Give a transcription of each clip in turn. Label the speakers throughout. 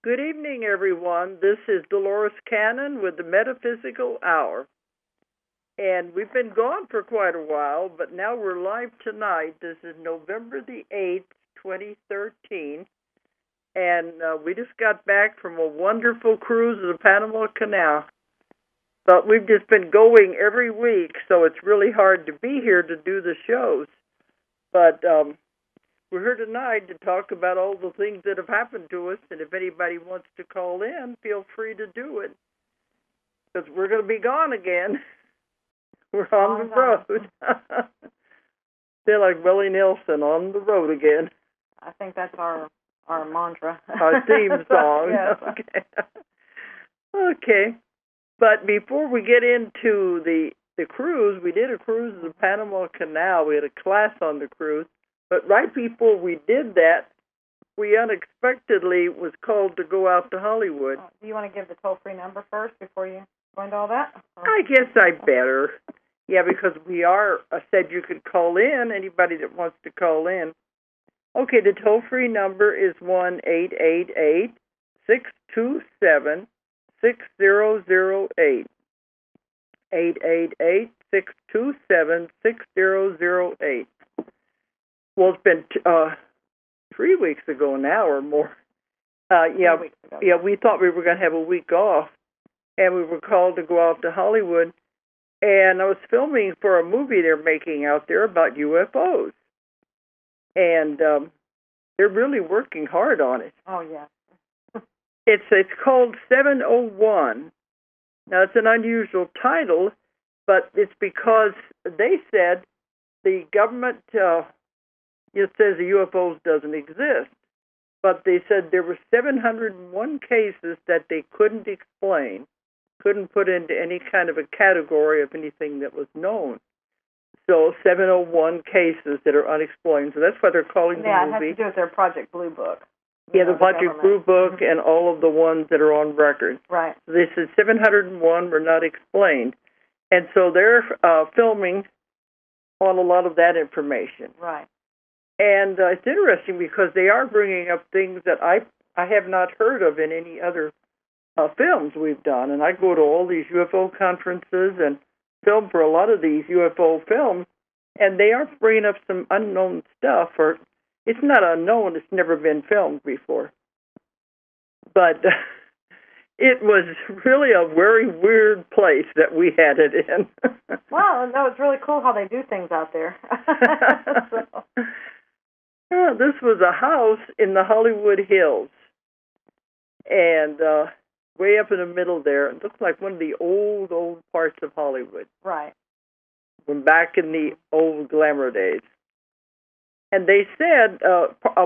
Speaker 1: Good evening, everyone. This is Dolores Cannon with the Metaphysical Hour. And we've been gone for quite a while, but now we're live tonight. This is November the 8th, 2013. And we just got back from a wonderful cruise of the Panama Canal. But we've just been going every week, so it's really hard to be here to do the shows. But we're here tonight to talk about all the things that have happened to us, and if anybody wants to call in, feel free to do it, because we're going to be gone again. We're on the road. Feel like Willie Nelson, on the road again.
Speaker 2: I think that's our mantra.
Speaker 1: Our theme song.
Speaker 2: Yes.
Speaker 1: Okay. But before we get into the cruise, we did a cruise of the Panama Canal. We had a class on the cruise. But right before we did that, we unexpectedly was called to go out to Hollywood.
Speaker 2: Do you want to give the toll-free number first before you go into all that?
Speaker 1: I guess I better. Yeah, because we are, I said you could call in, anybody that wants to call in. Okay, the toll-free number is 1-888-627-6008. 888-627-6008. Well, it's been 3 weeks ago now or more. Yeah, we thought we were going to have a week off, and we were called to go out to Hollywood, and I was filming for a movie they're making out there about UFOs, and they're really working hard on it.
Speaker 2: Oh, yeah.
Speaker 1: It's called 701. Now, it's an unusual title, but it's because they said the government... it says the UFOs doesn't exist, but they said there were 701 cases that they couldn't explain, couldn't put into any kind of a category of anything that was known. So 701 cases that are unexplained. So that's why they're calling the movie.
Speaker 2: Yeah, it has to do with their Project Blue Book.
Speaker 1: Yeah, the Project Blue Book and all of the ones that are on record.
Speaker 2: Right.
Speaker 1: So they said 701 were not explained. And so they're filming on a lot of that information.
Speaker 2: Right.
Speaker 1: And it's interesting because they are bringing up things that I have not heard of in any other films we've done. And I go to all these UFO conferences and film for a lot of these UFO films, and they are bringing up some unknown stuff. Or it's not unknown; it's never been filmed before. But it was really a very weird place that we had it in.
Speaker 2: Well, no, it's really cool how they do things out there. So.
Speaker 1: This was a house in the Hollywood Hills, and way up in the middle there. It looks like one of the old parts of Hollywood.
Speaker 2: Right.
Speaker 1: From back in the old glamour days. And they said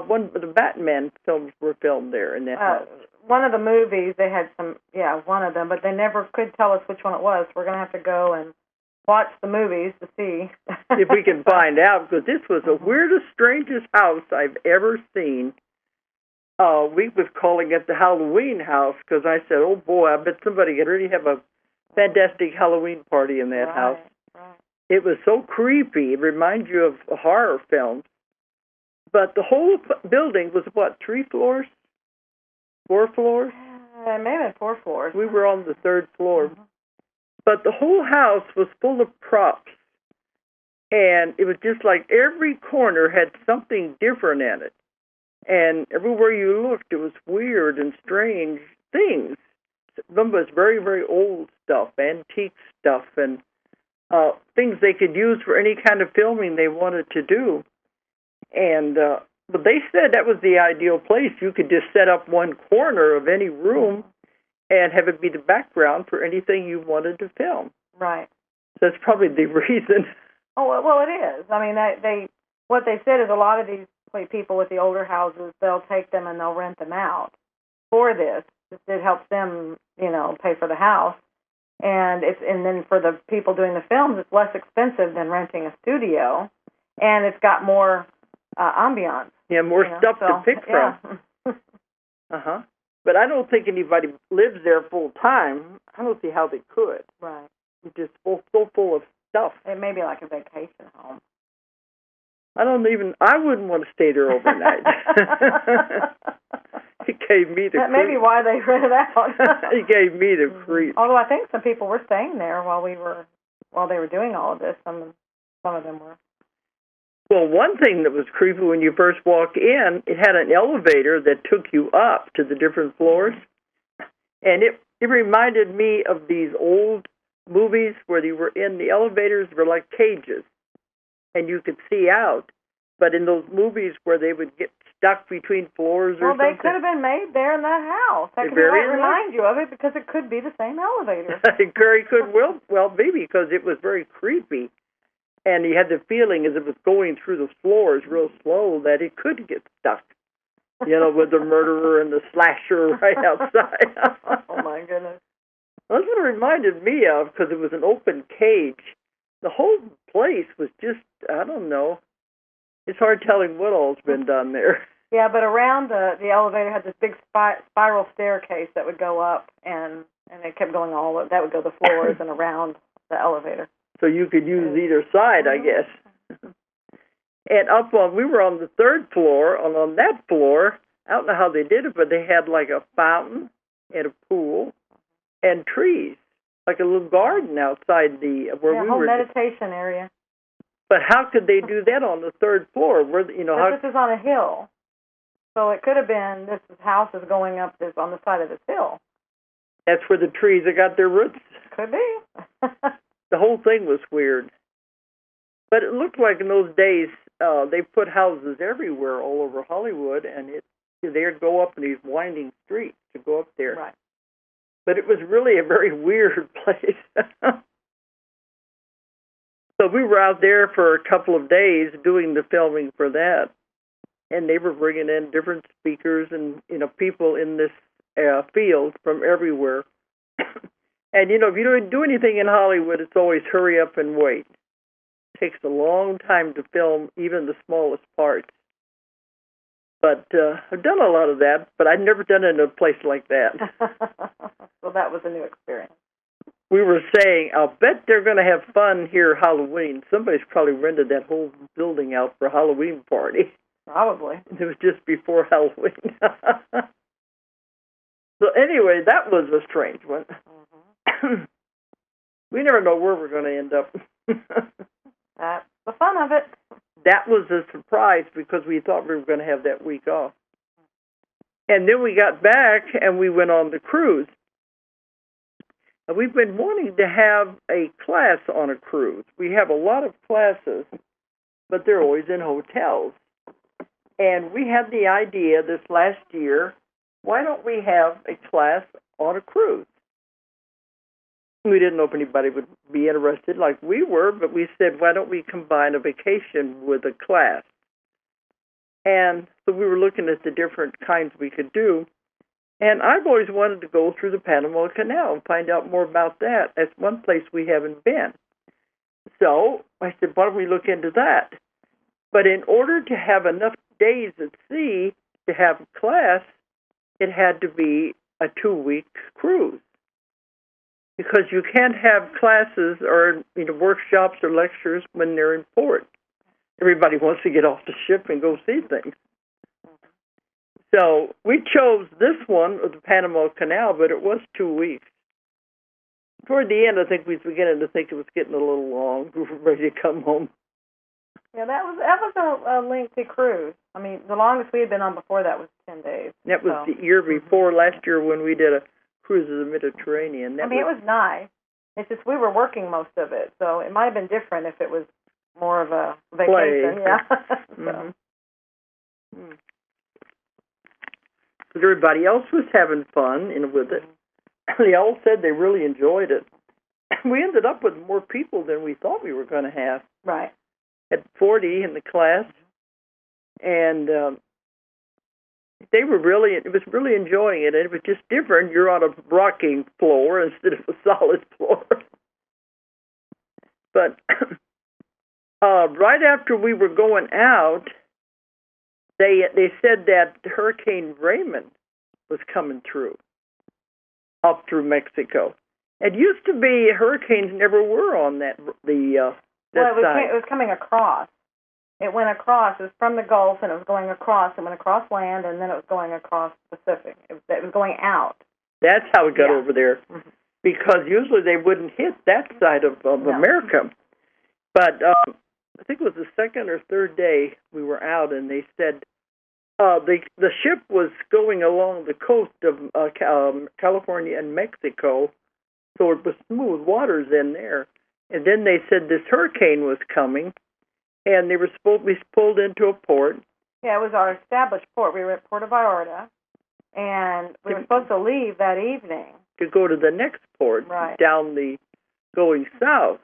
Speaker 1: one of the Batman films were filmed there in that house.
Speaker 2: One of the movies, they had one of them, but they never could tell us which one it was. We're going to have to go and watch the movies to see.
Speaker 1: If we can find out, because this was the weirdest, strangest house I've ever seen. We was calling it the Halloween house, because I said, oh boy, I bet somebody could really have a fantastic Halloween party in that house.
Speaker 2: Right.
Speaker 1: It was so creepy. It reminds you of horror films. But the whole building was, 3 floors? 4 floors?
Speaker 2: It may have been 4 floors.
Speaker 1: We were on the 3rd floor. Mm-hmm. But the whole house was full of props, and it was just like every corner had something different in it. And everywhere you looked, it was weird and strange things. Some was very, very old stuff, antique stuff, and things they could use for any kind of filming they wanted to do. And but they said that was the ideal place. You could just set up one corner of any room and have it be the background for anything you wanted to film.
Speaker 2: Right.
Speaker 1: So that's probably the reason. Oh,
Speaker 2: well, it is. I mean, what they said is a lot of these people with the older houses, they'll take them and they'll rent them out for this. It helps them, pay for the house. And then for the people doing the films, it's less expensive than renting a studio, and it's got more ambiance.
Speaker 1: Yeah, more stuff to pick from.
Speaker 2: Yeah.
Speaker 1: But I don't think anybody lives there full time. I don't see how they could.
Speaker 2: Right.
Speaker 1: It's just so full of stuff.
Speaker 2: It may be like a vacation home.
Speaker 1: I wouldn't want to stay there overnight. It gave me the
Speaker 2: That may be why they rented out.
Speaker 1: It gave me the creep.
Speaker 2: Although I think some people were staying there while they were doing all of this. Some of them were.
Speaker 1: Well, one thing that was creepy when you first walk in, it had an elevator that took you up to the different floors. And it reminded me of these old movies where you were in the elevators were like cages, and you could see out. But in those movies where they would get stuck between floors or something.
Speaker 2: Well, they could have been made there in that house. That could remind you of it because it could be the same elevator.
Speaker 1: It very could well be because it was very creepy. And you had the feeling as it was going through the floors real slow that it could get stuck, with the murderer and the slasher right outside.
Speaker 2: Oh, my goodness.
Speaker 1: That's what it reminded me of because it was an open cage. The whole place was just, I don't know. It's hard telling what all's been done there.
Speaker 2: Yeah, but around the elevator had this big spiral staircase that would go up, and it kept going that would go the floors and around the elevator.
Speaker 1: So you could use either side, I guess. And we were on the third floor, and on that floor, I don't know how they did it, but they had like a fountain and a pool and trees, like a little garden outside where we were.
Speaker 2: Meditation area.
Speaker 1: But how could they do that on the third floor?
Speaker 2: This is on a hill, so it could have been this house is going up on the side of this hill.
Speaker 1: That's where the trees have got their roots.
Speaker 2: Could be.
Speaker 1: The whole thing was weird. But it looked like in those days they put houses everywhere all over Hollywood, and they'd go up in these winding streets to go up there.
Speaker 2: Right.
Speaker 1: But it was really a very weird place. So we were out there for a couple of days doing the filming for that, and they were bringing in different speakers and people in this field from everywhere. And if you don't do anything in Hollywood, it's always hurry up and wait. It takes a long time to film even the smallest parts. But I've done a lot of that, but I've never done it in a place like that.
Speaker 2: So that was a new experience.
Speaker 1: We were saying, I'll bet they're going to have fun here Halloween. Somebody's probably rented that whole building out for a Halloween party.
Speaker 2: Probably.
Speaker 1: It was just before Halloween. So anyway, that was a strange one. Mm-hmm. We never know where we're going to end up.
Speaker 2: That's the fun of it.
Speaker 1: That was a surprise because we thought we were going to have that week off. And then we got back and we went on the cruise. We've been wanting to have a class on a cruise. We have a lot of classes, but they're always in hotels. And we had the idea this last year, why don't we have a class on a cruise? We didn't know if anybody would be interested like we were, but we said, why don't we combine a vacation with a class? And so we were looking at the different kinds we could do. And I've always wanted to go through the Panama Canal and find out more about that. That's one place we haven't been. So I said, why don't we look into that? But in order to have enough days at sea to have a class, it had to be a 2-week cruise. Because you can't have classes or workshops or lectures when they're in port. Everybody wants to get off the ship and go see things. So we chose this one with the Panama Canal, but it was 2 weeks. Toward the end, I think we was beginning to think it was getting a little long. We were ready to come home.
Speaker 2: Yeah, that was a lengthy cruise. I mean, the longest we had been on before that was 10 days.
Speaker 1: That was the year before, last year, when we did a cruise of the Mediterranean.
Speaker 2: It was nice. It's just we were working most of it, so it might have been different if it was more of a vacation.
Speaker 1: Play.
Speaker 2: Yeah.
Speaker 1: Mm-hmm. But everybody else was having fun with it. They all said they really enjoyed it. We ended up with more people than we thought we were going to have.
Speaker 2: Right.
Speaker 1: At 40 in the class, and they were it was really enjoying it. And it was just different. You're on a rocking floor instead of a solid floor. But right after we were going out, they said that Hurricane Raymond was coming up through Mexico. It used to be hurricanes never were on that side.
Speaker 2: It was coming across. It went across. It was from the Gulf, and it was going across. It went across land, and then it was going across the Pacific. It was going out.
Speaker 1: That's how it got over there. Mm-hmm. Because usually they wouldn't hit that side of America. But I think it was the second or third day we were out, and they said the ship was going along the coast of California and Mexico, so it was smooth waters in there. And then they said this hurricane was coming, and they were supposed to be pulled into a port.
Speaker 2: Yeah, it was our established port. We were at Puerto Vallarta, and we were supposed to leave that evening
Speaker 1: to go to the next port, down going south.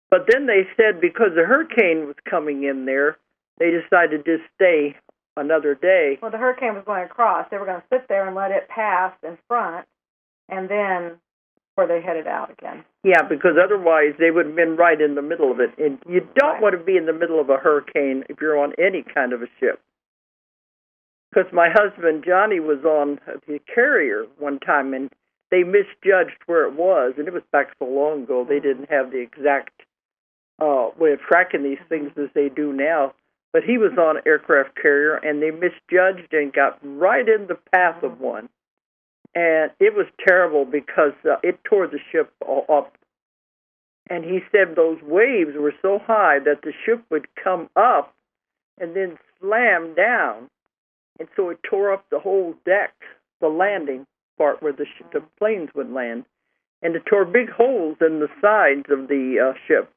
Speaker 1: But then they said because the hurricane was coming in there, they decided to stay another day.
Speaker 2: Well, the hurricane was going across. They were going to sit there and let it pass in front, and then where they headed out again.
Speaker 1: Yeah, because otherwise they would have been right in the middle of it. And you don't want to be in the middle of a hurricane if you're on any kind of a ship. Because my husband, Johnny, was on the carrier one time, and they misjudged where it was, and it was back so long ago, they didn't have the exact way of tracking these things as they do now. But he was on an aircraft carrier, and they misjudged and got right in the path of one. And it was terrible because it tore the ship all up. And he said those waves were so high that the ship would come up and then slam down. And so it tore up the whole deck, the landing part where the planes would land. And it tore big holes in the sides of the ship.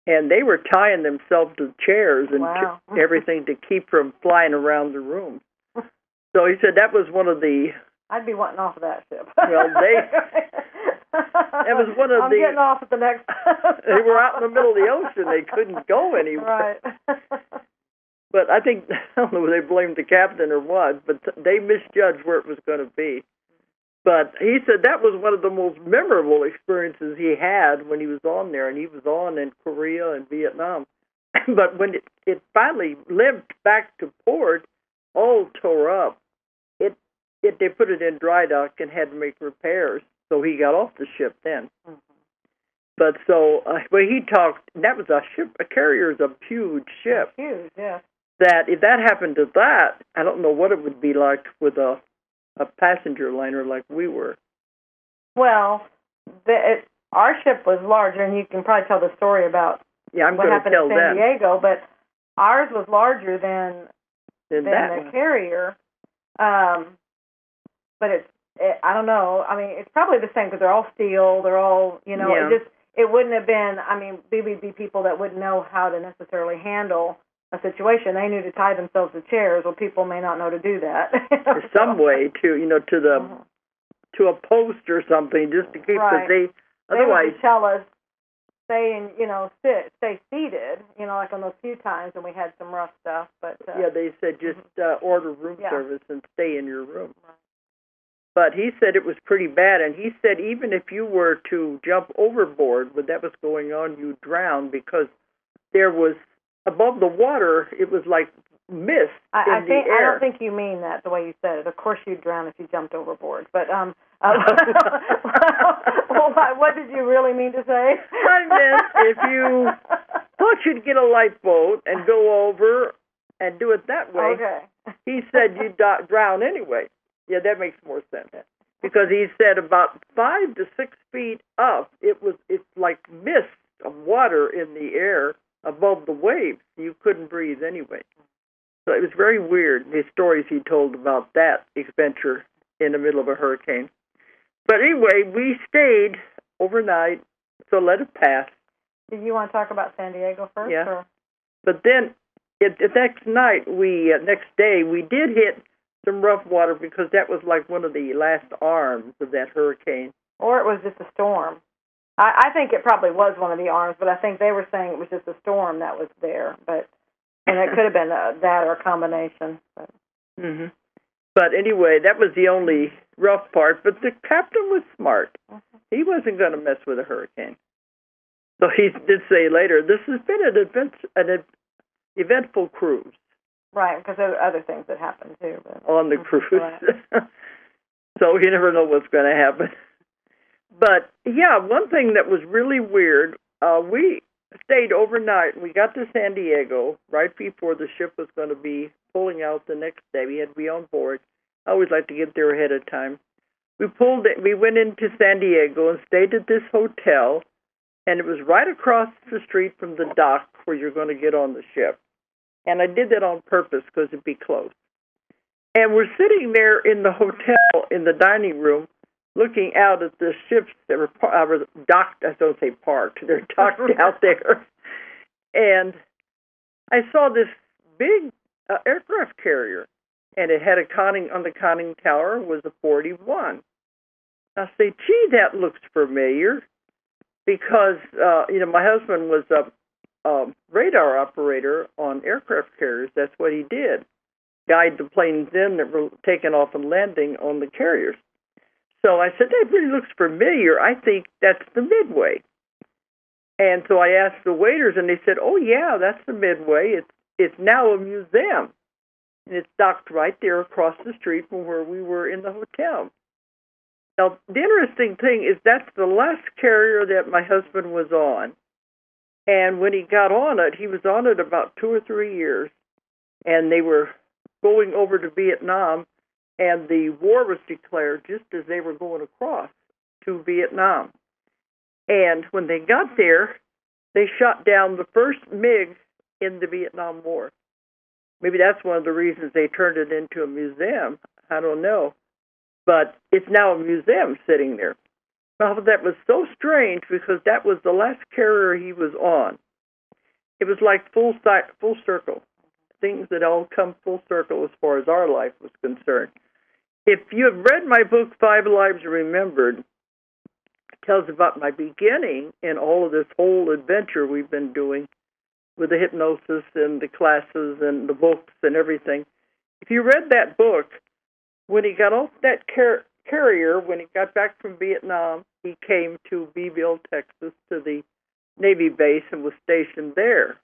Speaker 1: And they were tying themselves to chairs and everything to keep from flying around the room. So he said that was one of the...
Speaker 2: I'd be wanting off of that ship.
Speaker 1: Well, that was one of
Speaker 2: I'm getting off at the next...
Speaker 1: They were out in the middle of the ocean. They couldn't go anywhere.
Speaker 2: Right.
Speaker 1: But I think, I don't know if they blamed the captain or what, but they misjudged where it was going to be. But he said that was one of the most memorable experiences he had when he was on there, and he was on in Korea and Vietnam. But when it finally limped back to port, all tore up, they put it in dry dock and had to make repairs, so he got off the ship then. Mm-hmm. But so, when he talked, that was a carrier is a huge ship.
Speaker 2: Huge, yeah.
Speaker 1: That if that happened to that, I don't know what it would be like with a passenger liner like we were.
Speaker 2: Well, our ship was larger, and you can probably tell the story about what happened in San Diego, but ours was larger than the carrier. But I don't know. I mean, it's probably the same because they're all steel. They're all, it wouldn't have been, we would be people that wouldn't know how to necessarily handle a situation. They knew to tie themselves to chairs. Well, people may not know to do that.
Speaker 1: Some way to a post or something just to keep the otherwise.
Speaker 2: They would tell us stay seated. Like on those few times when we had some rough stuff. But
Speaker 1: they said just order room service and stay in your room.
Speaker 2: Right.
Speaker 1: But he said it was pretty bad, and he said even if you were to jump overboard when that was going on, you'd drown because there was above the water. It was like mist in the air.
Speaker 2: I don't think you mean that the way you said it. Of course, you'd drown if you jumped overboard. But well, what did you really mean to say?
Speaker 1: I meant if you thought you'd get a lifeboat and go over and do it that way.
Speaker 2: Okay.
Speaker 1: He said you'd drown anyway. Yeah, that makes more sense. Because he said about 5 to 6 feet up, it's like mist of water in the air above the waves. You couldn't breathe anyway. So it was very weird, the stories he told about that adventure in the middle of a hurricane. But anyway, we stayed overnight, so let it pass.
Speaker 2: Did you want to talk about San Diego first?
Speaker 1: Yeah.
Speaker 2: Or?
Speaker 1: But then the next day, we did hit some rough water because that was like one of the last arms of that hurricane.
Speaker 2: Or it was just a storm. I think it probably was one of the arms, but I think they were saying it was just a storm that was there. And it could have been that or a combination. But.
Speaker 1: Mm-hmm. But anyway, that was the only rough part. But the captain was smart. Mm-hmm. He wasn't going to mess with a hurricane. So he did say later, this has been an eventful cruise.
Speaker 2: Right, because there are other things that happen, too. But.
Speaker 1: On the cruise.
Speaker 2: Right.
Speaker 1: So you never know what's going to happen. But, yeah, one thing that was really weird, we stayed overnight. We got to San Diego right before the ship was going to be pulling out the next day. We had to be on board. I always like to get there ahead of time. We went into San Diego and stayed at this hotel, and it was right across the street from the dock where you're going to get on the ship. And I did that on purpose because it'd be close. And we're sitting there in the hotel in the dining room looking out at the ships that were docked, I don't say parked, they're docked out there. And I saw this big aircraft carrier, and it had on the conning tower was a 41. I say, gee, that looks familiar, because my husband was a radar operator on aircraft carriers. That's what he did, guide the planes in that were taking off and landing on the carriers. So I said, that really looks familiar. I think that's the Midway. And so I asked the waiters, and they said, oh, yeah, that's the Midway. It's now a museum, and it's docked right there across the street from where we were in the hotel. Now, the interesting thing is that's the last carrier that my husband was on. And when he got on it, he was on it about 2 or 3 years, and they were going over to Vietnam, and the war was declared just as they were going across to Vietnam. And when they got there, they shot down the first MiG in the Vietnam War. Maybe that's one of the reasons they turned it into a museum. I don't know. But it's now a museum sitting there. Well, that was so strange because that was the last carrier he was on. It was like full circle. Things that all come full circle as far as our life was concerned. If you have read my book, 5 Lives Remembered, it tells about my beginning in all of this whole adventure we've been doing with the hypnosis and the classes and the books and everything. If you read that book, when he got off that carrier, when he got back from Vietnam, he came to Beeville, Texas, to the Navy base and was stationed there.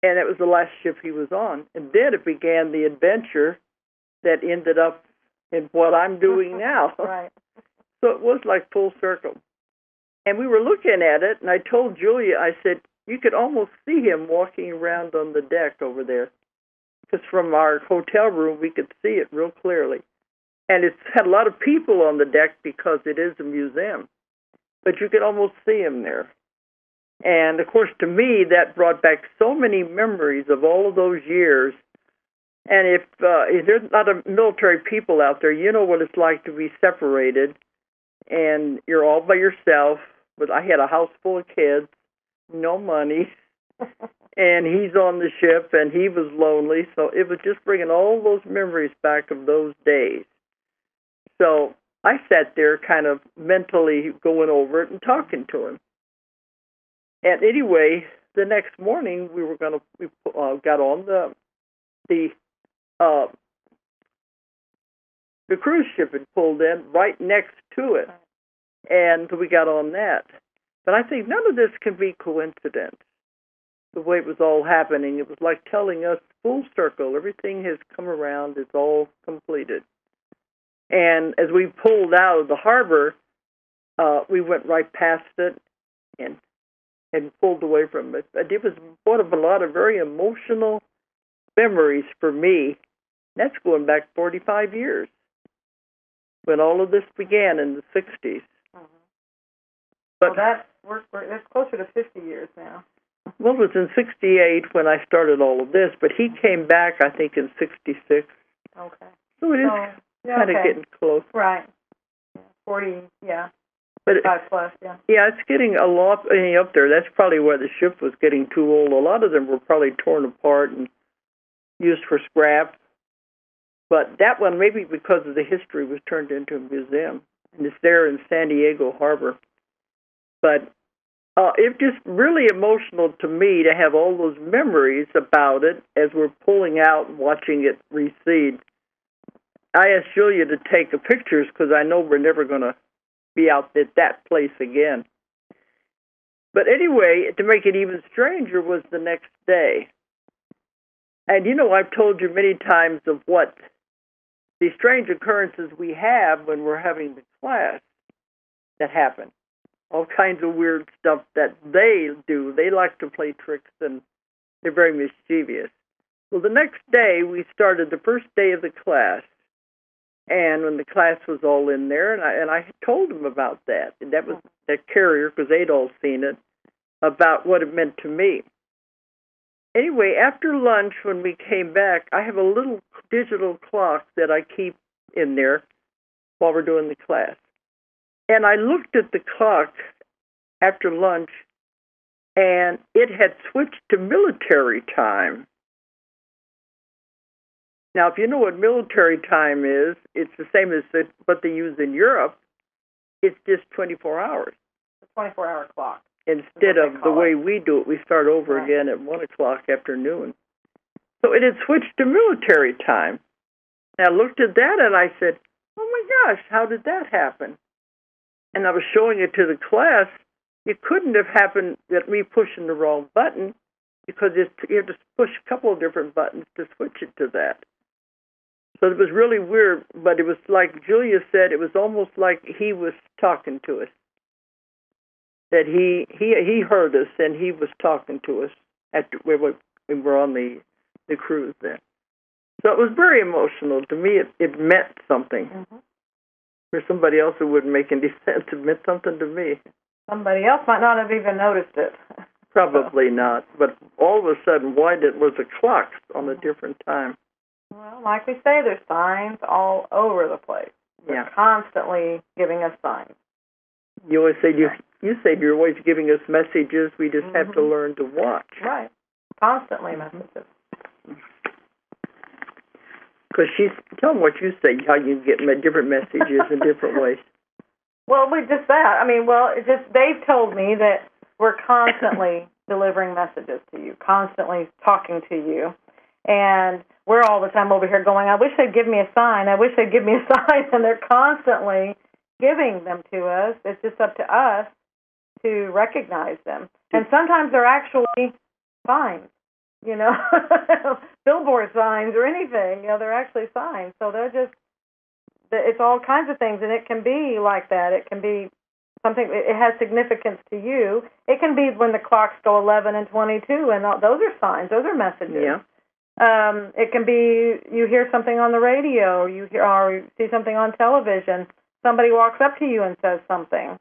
Speaker 1: And that was the last ship he was on. And then it began the adventure that ended up in what I'm doing now.
Speaker 2: Right.
Speaker 1: So it was like full circle. And we were looking at it, and I told Julia, I said, you could almost see him walking around on the deck over there. Because from our hotel room, we could see it real clearly. And it's had a lot of people on the deck because it is a museum. But you could almost see him there. And, of course, to me, that brought back so many memories of all of those years. And if there's not a military people out there, you know what it's like to be separated. And you're all by yourself. But I had a house full of kids, no money. And he's on the ship, and he was lonely. So it was just bringing all those memories back of those days. So I sat there kind of mentally going over it and talking to him. And anyway, the next morning we got on the cruise ship had pulled in right next to it, and we got on that. But I think none of this can be coincidence. The way it was all happening, it was like telling us full circle. Everything has come around. It's all completed. And as we pulled out of the harbor, we went right past it and pulled away from it. But it was one of a lot of very emotional memories for me. That's going back 45 years when all of this began in the 60s. Mm-hmm. But
Speaker 2: well, that's closer to 50 years now.
Speaker 1: Well, it was in 68 when I started all of this, but he came back, I think, in 66.
Speaker 2: Okay.
Speaker 1: So it is kind of getting close.
Speaker 2: Right. 40, yeah.
Speaker 1: But
Speaker 2: 5 plus, yeah.
Speaker 1: Yeah, it's getting a lot up there. That's probably why the ship was getting too old. A lot of them were probably torn apart and used for scrap. But that one, maybe because of the history, was turned into a museum. And it's there in San Diego Harbor. But it's just really emotional to me to have all those memories about it as we're pulling out and watching it recede. I asked Julia to take pictures because I know we're never going to be out at that place again. But anyway, to make it even stranger was the next day. And I've told you many times of what the strange occurrences we have when we're having the class that happen. all kinds of weird stuff that they do. They like to play tricks, and they're very mischievous. Well, the next day, we started the first day of the class, and when the class was all in there, and I told them about that. And that was that carrier, because they'd all seen it, about what it meant to me. Anyway, after lunch, when we came back, I have a little digital clock that I keep in there while we're doing the class. And I looked at the clock after lunch, and it had switched to military time. Now, if you know what military time is, it's the same as what they use in Europe. It's just 24 hours.
Speaker 2: A 24-hour clock.
Speaker 1: Instead of the way we do it, we start over again at 1 o'clock afternoon. So it had switched to military time. And I looked at that and I said, oh my gosh, how did that happen? And I was showing it to the class. It couldn't have happened that me pushing the wrong button, because you have to push a couple of different buttons to switch it to that. So it was really weird, but it was like Julia said, it was almost like he was talking to us. That he heard us and he was talking to us after we were on the cruise then. So it was very emotional. To me, it meant something. Mm-hmm. For somebody else, it wouldn't make any sense. It meant something to me.
Speaker 2: Somebody else might not have even noticed it.
Speaker 1: Probably not. But all of a sudden, why was a clock on a different time?
Speaker 2: Well, like we say, there's signs all over the place. They're constantly giving us signs.
Speaker 1: You always say you said you're always giving us messages. We just have to learn to watch.
Speaker 2: Right. Constantly messages.
Speaker 1: Because tell them what you say, how you get different messages in different ways.
Speaker 2: Well, just that. I mean, they've told me that we're constantly delivering messages to you, constantly talking to you. And we're all the time over here going, I wish they'd give me a sign. I wish they'd give me a sign. And they're constantly giving them to us. It's just up to us to recognize them. And sometimes they're actually signs, billboard signs or anything. They're actually signs. So it's all kinds of things. And it can be like that. It can be something, it has significance to you. It can be when the clocks go 11 and 22, and those are signs. Those are messages. Yeah. It can be you hear something on the radio, or you see something on television. Somebody walks up to you and says something.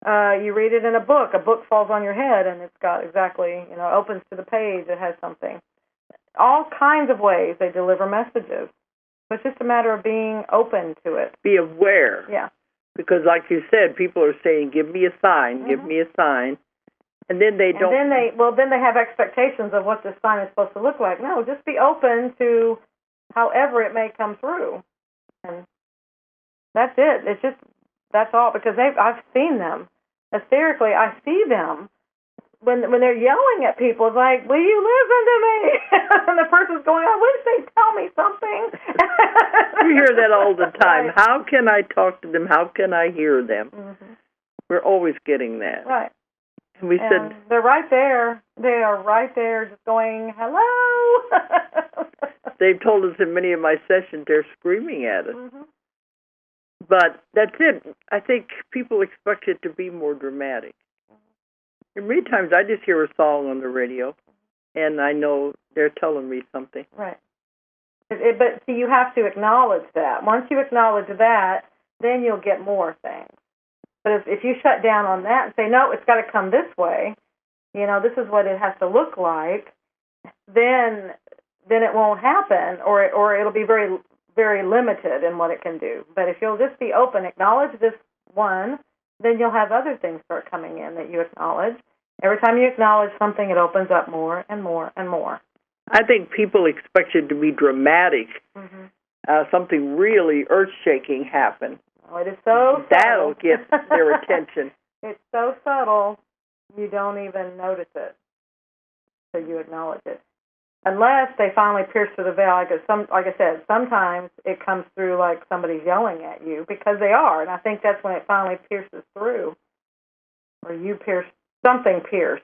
Speaker 2: You read it in a book. A book falls on your head, and it's got exactly, opens to the page. It has something. All kinds of ways they deliver messages. So it's just a matter of being open to it.
Speaker 1: Be aware.
Speaker 2: Yeah.
Speaker 1: Because like you said, people are saying, give me a sign, give me a sign. And then they don't.
Speaker 2: And then they have expectations of what this sign is supposed to look like. No, just be open to however it may come through. And that's it. That's all. Because I've seen them hysterically. I see them when they're yelling at people. It's like, will you listen to me? And the person's going, I wish they'd tell me something.
Speaker 1: We hear that all the time. Right. How can I talk to them? How can I hear them? Mm-hmm. We're always getting that.
Speaker 2: Right.
Speaker 1: We said
Speaker 2: they're right there. They are right there just going, hello.
Speaker 1: They've told us in many of my sessions they're screaming at us. Mm-hmm. But that's it. I think people expect it to be more dramatic. And many times I just hear a song on the radio, and I know they're telling me something.
Speaker 2: Right. But see, you have to acknowledge that. Once you acknowledge that, then you'll get more things. But if you shut down on that and say, no, it's got to come this way, this is what it has to look like, then it won't happen, or it'll be very, very limited in what it can do. But if you'll just be open, acknowledge this one, then you'll have other things start coming in that you acknowledge. Every time you acknowledge something, it opens up more and more and more.
Speaker 1: I think people expect it to be dramatic. Mm-hmm. Something really earth-shaking happen.
Speaker 2: Oh, it is so
Speaker 1: That'll get their attention.
Speaker 2: It's so subtle, you don't even notice it. So you acknowledge it. Unless they finally pierce through the veil. Like I said, sometimes it comes through like somebody's yelling at you, because they are. And I think that's when it finally pierces through. Or you pierce, something pierced.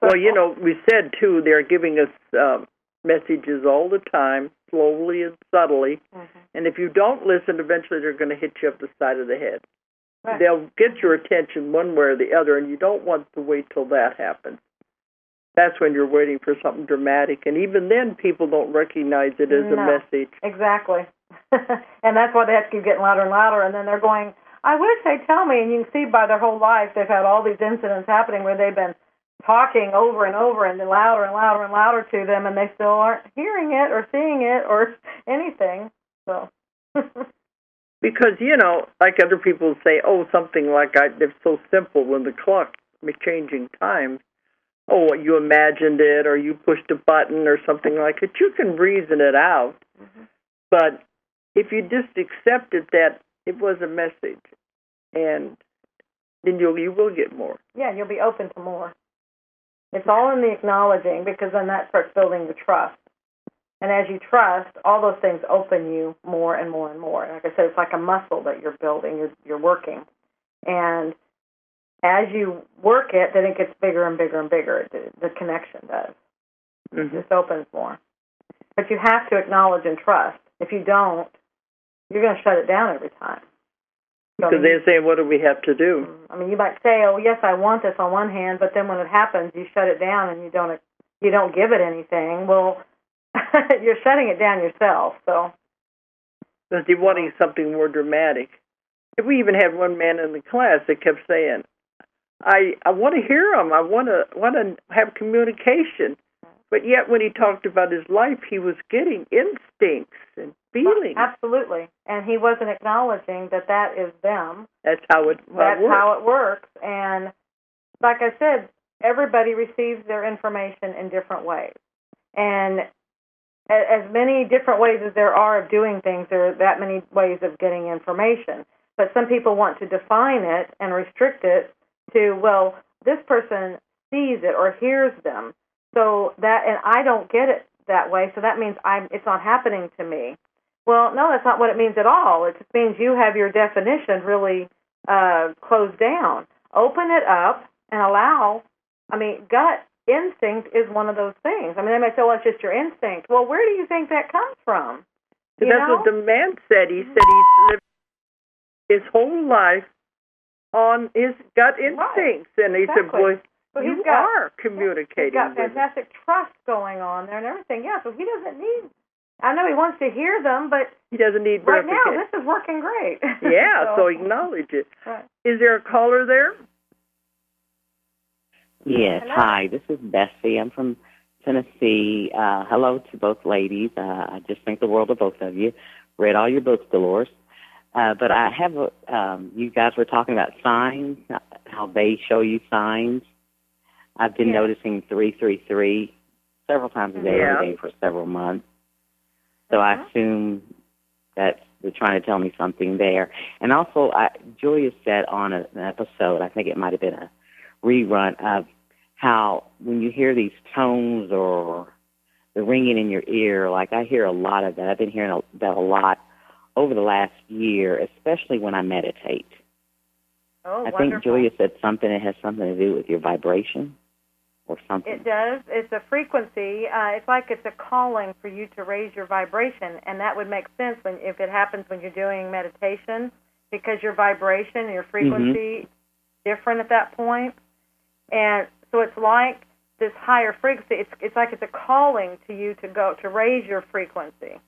Speaker 1: Well, we said, too, they're giving us messages all the time, slowly and subtly. Mm-hmm. And if you don't listen, eventually they're going to hit you up the side of the head.
Speaker 2: Right.
Speaker 1: They'll get your attention one way or the other, and you don't want to wait till that happens. That's when you're waiting for something dramatic, and even then, people don't recognize it as a message.
Speaker 2: Exactly. And that's why they have to keep getting louder and louder, and then they're going, I wish they'd tell me, and you can see by their whole life they've had all these incidents happening where they've been talking over and over and then louder and louder and louder to them, and they still aren't hearing it or seeing it or anything. So.
Speaker 1: Because, like other people say, something like it's so simple when the clock is changing time. Oh, you imagined it or you pushed a button or something like it. You can reason it out. Mm-hmm. But if you just accepted that it was a message, and then you will get more.
Speaker 2: Yeah, you'll be open to more. It's all in the acknowledging, because then that starts building the trust. And as you trust, all those things open you more and more and more. Like I said, it's like a muscle that you're building, you're working. And as you work it, then it gets bigger and bigger and bigger. The connection does. Mm-hmm. It just opens more. But you have to acknowledge and trust. If you don't, you're going to shut it down every time. So,
Speaker 1: because they say, what do we have to do?
Speaker 2: I mean, you might say, oh, yes, I want this on one hand, but then when it happens, you shut it down and you don't give it anything. Well, you're shutting it down yourself. So,
Speaker 1: because you're wanting something more dramatic. If we even had one man in the class that kept saying, I want to hear him. I want to have communication. But yet when he talked about his life, he was getting instincts and feelings.
Speaker 2: Well, absolutely. And he wasn't acknowledging that is them.
Speaker 1: That's how it works.
Speaker 2: That's how it works. And like I said, everybody receives their information in different ways. And as many different ways as there are of doing things, there are that many ways of getting information. But some people want to define it and restrict it to, well, this person sees it or hears them. So that, and I don't get it that way, so that means it's not happening to me. Well, no, that's not what it means at all. It just means you have your definition really closed down. Open it up and allow, gut instinct is one of those things. They might say, well, it's just your instinct. Well, where do you think that comes from?
Speaker 1: That's what the man said. He said he's lived his whole life on his gut instincts. Right. And he said, boy,
Speaker 2: so
Speaker 1: you are communicating.
Speaker 2: He's got fantastic trust going on there and everything. Yeah, so he doesn't need, I know he wants to hear them, but
Speaker 1: he doesn't need
Speaker 2: right now, this is working great.
Speaker 1: Yeah, so acknowledge it.
Speaker 2: Right.
Speaker 1: Is there a caller there?
Speaker 3: Yes.
Speaker 2: Hello.
Speaker 3: Hi, this is Bessie. I'm from Tennessee. Hello to both ladies. I just think the world of both of you. Read all your books, Dolores. But I have you guys were talking about signs, how they show you signs. I've been noticing 333 several times a day, every day for several months. So I assume that they're trying to tell me something there. And also, Julia said on an episode, I think it might have been a rerun, of how when you hear these tones or the ringing in your ear, like I hear a lot of that. I've been hearing that a lot over the last year, especially when I meditate.
Speaker 2: Oh,
Speaker 3: I
Speaker 2: wonderful.
Speaker 3: think Julia said something that has something to do with your vibration or something.
Speaker 2: It does. It's a frequency. It's like it's a calling for you to raise your vibration, and that would make sense if it happens when you're doing meditation, because your vibration and your frequency is different at that point. And so it's like this higher frequency. It's like it's a calling to you to raise your frequency.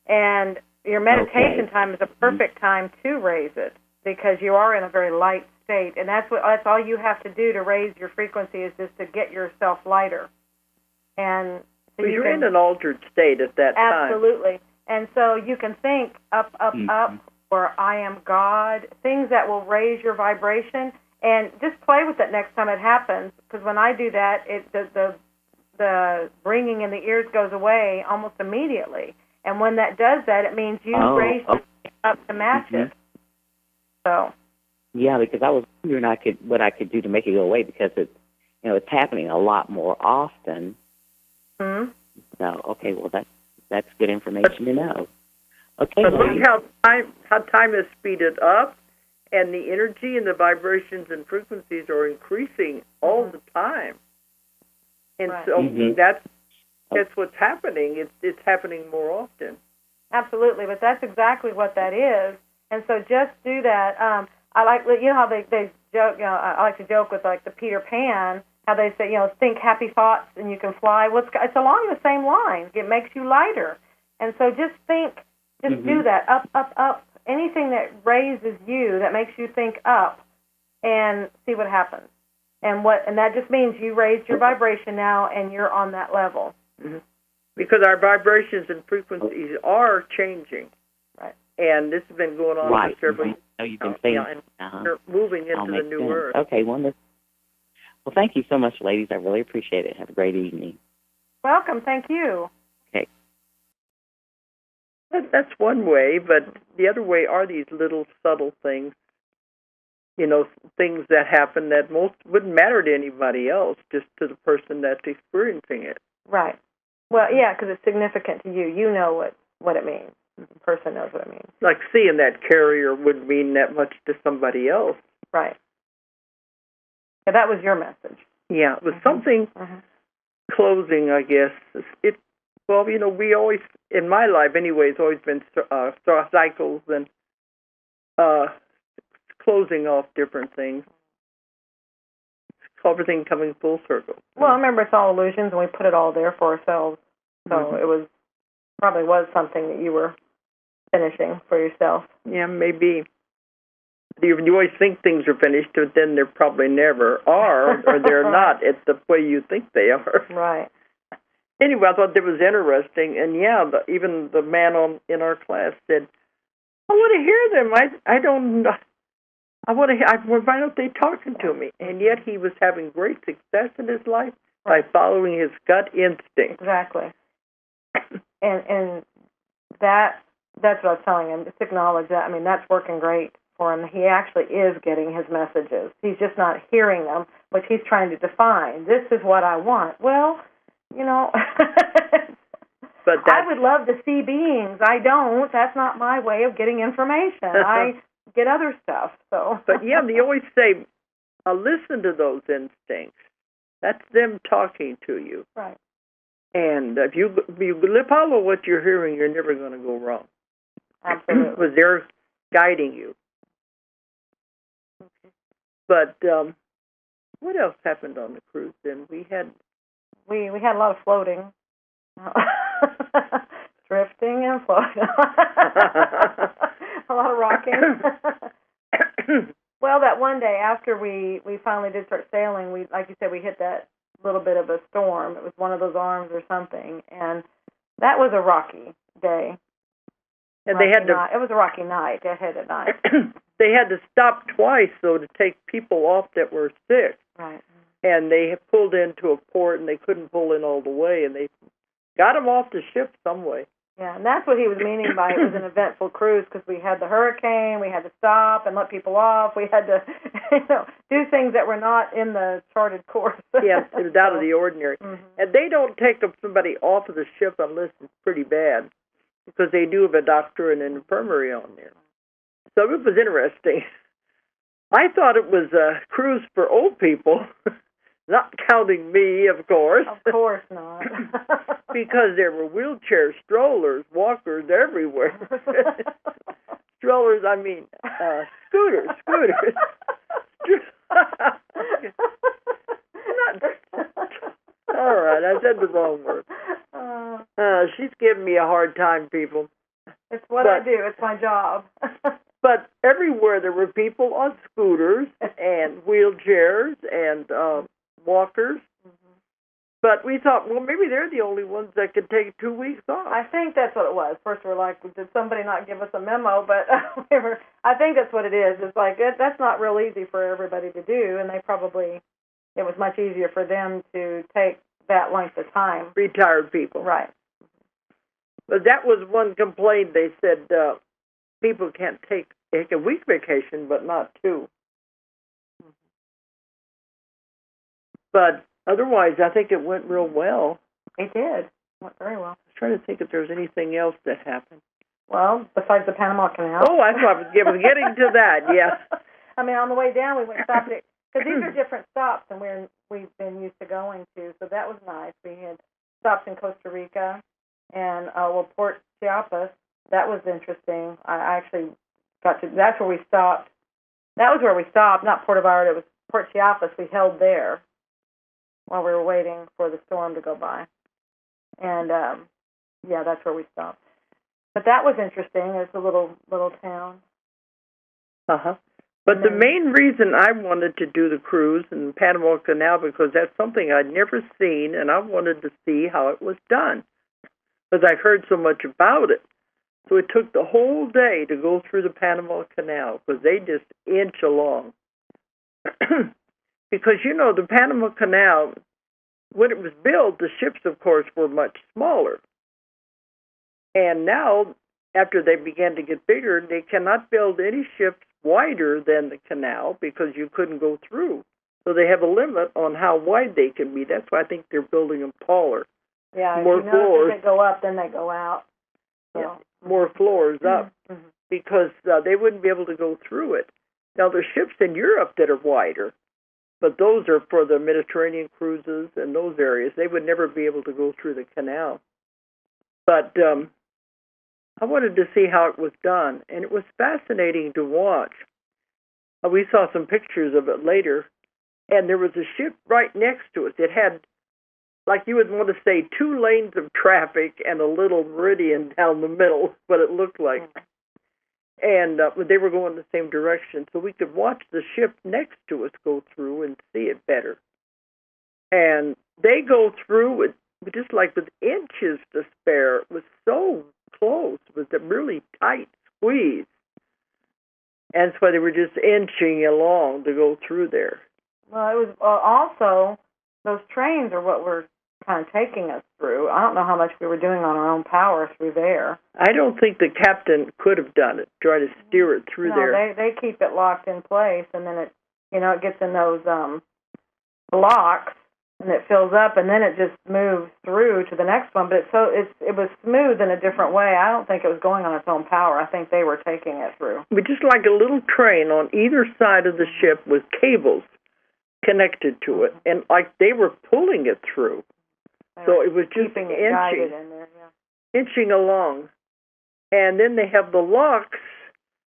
Speaker 2: And your meditation time is a perfect time to raise it, because you are in a very light state, and that's all you have to do to raise your frequency, is just to get yourself lighter. And so
Speaker 1: you're in an altered state at that time.
Speaker 2: Absolutely. And so you can think up, or I am God, things that will raise your vibration, and just play with it next time it happens, because when I do that, the ringing in the ears goes away almost immediately. And when that does that, it means you raised it up to match it. So.
Speaker 3: Yeah, because I was wondering what I could do to make it go away, because it's happening a lot more often.
Speaker 2: Mm-hmm.
Speaker 3: So okay, well that's good information to know. Okay.
Speaker 1: But look how time has speeded up, and the energy and the vibrations and frequencies are increasing all the time. And so that's what's happening. It's happening more often.
Speaker 2: Absolutely, but that's exactly what that is. And so just do that. I like, you know how they joke, you know, I like to joke with like the Peter Pan, how they say, you know, think happy thoughts and you can fly. Well, it's along the same lines. It makes you lighter. And so just do that, up, up, up. Anything that raises you, that makes you think up, and see what happens. And that just means you raised your vibration now, and you're on that level.
Speaker 1: Mm-hmm. Because our vibrations and frequencies are changing.
Speaker 2: Right.
Speaker 1: And this has been going on for several years.
Speaker 3: So you've been saying,
Speaker 1: and we're moving into the new earth.
Speaker 3: Okay, wonderful. Well, thank you so much, ladies. I really appreciate it. Have a great evening.
Speaker 2: Welcome. Thank you.
Speaker 3: Okay.
Speaker 1: That's one way, but the other way are these little subtle things, you know, things that happen that most wouldn't matter to anybody else, just to the person that's experiencing it.
Speaker 2: Right. Well, yeah, because it's significant to you. You know what it means. The person knows what it means.
Speaker 1: Like seeing that carrier wouldn't mean that much to somebody else.
Speaker 2: Right. Yeah, that was your message.
Speaker 1: Yeah, it was something closing, I guess. Well, you know, we always, in my life anyway, it's always been cycles and closing off different things. Everything coming full circle.
Speaker 2: Well, remember, it's all illusions, and we put it all there for ourselves. So it probably was something that you were finishing for yourself.
Speaker 1: Yeah, maybe. You always think things are finished, but then they probably never are, or they're not. It's the way you think they are.
Speaker 2: Right.
Speaker 1: Anyway, I thought that was interesting, and yeah, even the man in our class said, "I want to hear them. I don't. I want to hear. Why don't they talking to me?" And yet he was having great success in his life by following his gut instinct.
Speaker 2: Exactly. And that's what I was telling him. Just acknowledge that. I mean, that's working great for him. He actually is getting his messages. He's just not hearing them, which he's trying to define. This is what I want. Well, you know,
Speaker 1: but
Speaker 2: I would love to see beings. I don't. That's not my way of getting information. I get other stuff. So.
Speaker 1: But yeah, they always say, listen to those instincts. That's them talking to you.
Speaker 2: Right.
Speaker 1: And if you follow what you're hearing, you're never going to go wrong.
Speaker 2: Absolutely.
Speaker 1: Because they're guiding you. But what else happened on the cruise then? We had
Speaker 2: a lot of floating. Drifting and floating. A lot of rocking. Well, that one day after we finally did start sailing, we, like you said, we hit that little bit of a storm. It was one of those arms or something, and that was a rocky day.
Speaker 1: And
Speaker 2: it was a rocky night. They had at night.
Speaker 1: They had to stop twice, though, to take people off that were sick.
Speaker 2: Right.
Speaker 1: And they had pulled into a port, and they couldn't pull in all the way, and they got them off the ship some way.
Speaker 2: Yeah, and that's what he was meaning by it was an eventful cruise, because we had the hurricane, we had to stop and let people off, we had to, do things that were not in the charted course.
Speaker 1: Yes, it was out of the ordinary. Mm-hmm. And they don't take somebody off of the ship unless it's pretty bad, because they do have a doctor and an infirmary on there. So it was interesting. I thought it was a cruise for old people, not counting me, of course.
Speaker 2: Of course not.
Speaker 1: Because there were wheelchairs, strollers, walkers everywhere. Strollers, I mean, scooters. All right, I said the wrong word. She's giving me a hard time, people.
Speaker 2: It's what I do. It's my job.
Speaker 1: But everywhere there were people on scooters and wheelchairs and walkers. Mm-hmm. But we thought, well, maybe they're the only ones that could take 2 weeks off.
Speaker 2: I think that's what it was. First we were like, did somebody not give us a memo? But I think that's what it is. It's like, that's not real easy for everybody to do, and it was much easier for them to take that length of time.
Speaker 1: Retired people.
Speaker 2: Right.
Speaker 1: But that was one complaint. They said people can't take a week vacation, but not 2. But otherwise, I think it went real well.
Speaker 2: It did. It went very well.
Speaker 1: I was trying to think if there was anything else that happened.
Speaker 2: Well, besides the Panama Canal.
Speaker 1: Oh, I was getting to that, yes.
Speaker 2: I mean, on the way down, we went stopped at, because these are different stops than we've been used to going to, so that was nice. We had stops in Costa Rica and Port Chiapas. That was interesting. I actually that's where we stopped that was where we stopped, not Puerto Vallarta, it was Port Chiapas. We held there while we were waiting for the storm to go by. And, yeah, that's where we stopped. But that was interesting. It's a little town.
Speaker 1: Uh-huh. But the main reason I wanted to do the cruise in the Panama Canal, because that's something I'd never seen, and I wanted to see how it was done, because I'd heard so much about it. So it took the whole day to go through the Panama Canal, because they just inch along. Because, you know, the Panama Canal, when it was built, the ships, of course, were much smaller. And now, after they began to get bigger, they cannot build any ships wider than the canal because you couldn't go through. So they have a limit on how wide they can be. That's why I think they're building them taller.
Speaker 2: Yeah,
Speaker 1: more floors.
Speaker 2: If they go up, then they go out. So.
Speaker 1: Yeah, more floors up, because they wouldn't be able to go through it. Now, there's ships in Europe that are wider, but those are for the Mediterranean cruises and those areas. They would never be able to go through the canal. But I wanted to see how it was done, and it was fascinating to watch. We saw some pictures of it later, and there was a ship right next to us. It had, like you would want to say, 2 lanes of traffic and a little meridian down the middle, what it looked like. And they were going the same direction, so we could watch the ship next to us go through and see it better. And they go through with just like with inches to spare. It was so close. It was a really tight squeeze. And that's why they were just inching along to go through there.
Speaker 2: Well, it was also, those trains are what were kind of taking us through. I don't know how much we were doing on our own power through there.
Speaker 1: I don't think the captain could have done it, try to steer it through there.
Speaker 2: No, they keep it locked in place, and then it, it gets in those blocks, and it fills up, and then it just moves through to the next one. But it was smooth in a different way. I don't think it was going on its own power. I think they were taking it through.
Speaker 1: But just like a little train on either side of the ship with cables connected to it, and like they were pulling it through. So it was just inching along. And then they have the locks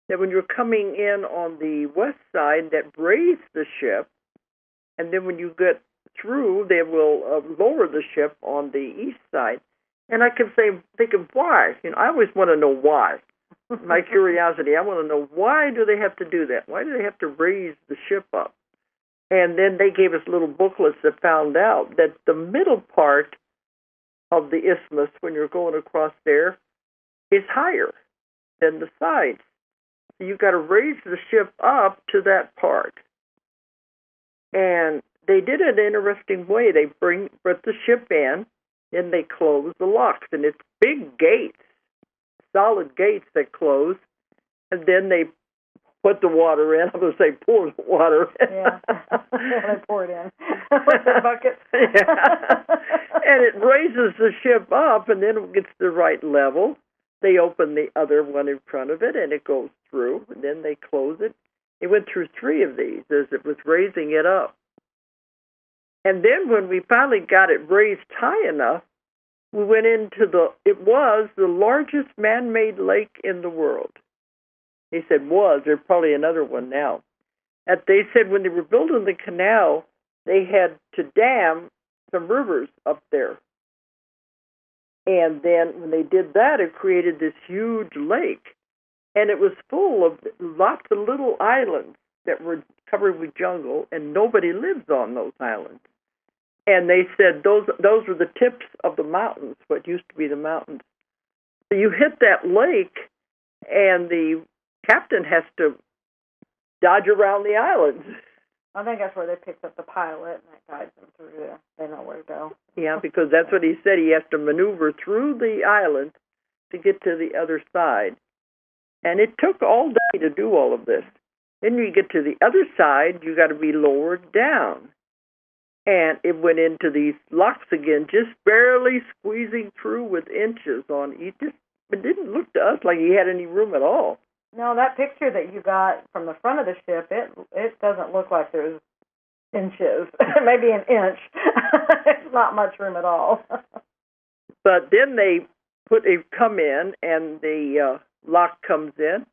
Speaker 1: that when you're coming in on the west side that raise the ship, and then when you get through, they will lower the ship on the east side. And I kept thinking, why? I always want to know why. My curiosity, I want to know, why do they have to do that? Why do they have to raise the ship up? And then they gave us little booklets that found out that the middle part of the isthmus, when you're going across there, is higher than the sides. So you've got to raise the ship up to that part. And they did it in an interesting way. They bring the ship in, then they close the locks. And it's big gates, solid gates that close, and then they put the water in. I'm going to say pour the water in.
Speaker 2: Yeah, they pour it in with the bucket.
Speaker 1: Yeah. And it raises the ship up, and then it gets the right level. They open the other one in front of it, and it goes through, and then they close it. It went through 3 of these as it was raising it up. And then when we finally got it raised high enough, we went into it was the largest man-made lake in the world. He said was. There's probably another one now. And they said when they were building the canal, they had to dam some rivers up there. And then when they did that, it created this huge lake. And it was full of lots of little islands that were covered with jungle, and nobody lives on those islands. And they said those were the tips of the mountains, what used to be the mountains. So you hit that lake, and the captain has to dodge around the islands.
Speaker 2: I think that's where they picked up the pilot, and that guides them through there. They know where to go.
Speaker 1: Yeah, because that's what he said. He has to maneuver through the island to get to the other side. And it took all day to do all of this. Then you get to the other side, you got to be lowered down. And it went into these locks again, just barely squeezing through with inches on each. It didn't look to us like he had any room at all.
Speaker 2: No, that picture that you got from the front of the ship, it doesn't look like there's inches. Maybe an inch. It's not much room at all.
Speaker 1: But then they come in, and the lock comes in,